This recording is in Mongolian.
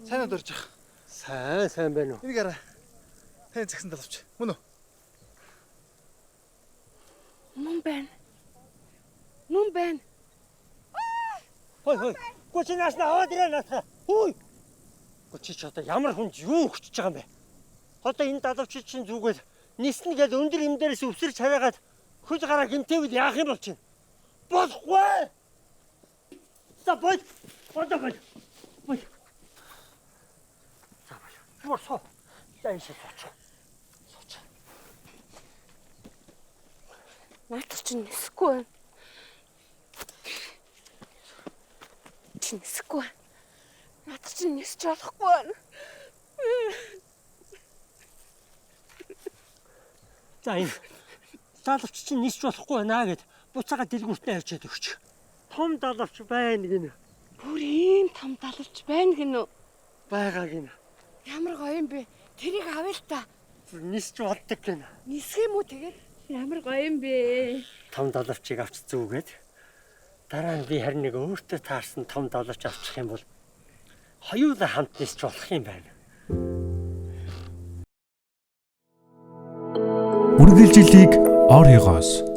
Сайн удаарч ах. Сайн байна уу? Энийг арай. Тань загсан талавч. Мөн үү? Мөн байна. Хой. Гүчнээс наваад ирээ наатаа. Хүй. Гүчич одоо ямар хүнд юу хүчиж байгаа юм бэ? Одоо энэ далавч чинь зүгээд ниснэ гэж өндөр юм дээрээс өвсөрч хараагаад хөл гараа гинтэвэл яах юм бол чинь? Болохгүй. За бод. За бод. Морсоо. Дайшаа сууч. Наатар чинь нисэхгүй байна. Наатар чинь нисэж болохгүй байна. За энэ далавч чинь нисч болохгүй байна гэд буцаага дэлгүүртээ авчиад өгч. Том далавч байна гинэ. Бүр ийм том далавч байна гинэ. Байгаа гинэ. Ямар гоё юм бэ? Тэрийг авъя л та. Нисч болдог гинэ. Нисэх юм уу тэгээд? Ямар гоё юм бэ? Том далавчийг авч зүүгээд дараа нь би харин нэг өөртөө таарсан том далавч авчих юм бол хоёулаа хамт нисч болох юм байна. Үргэлжлэлийг орёгоос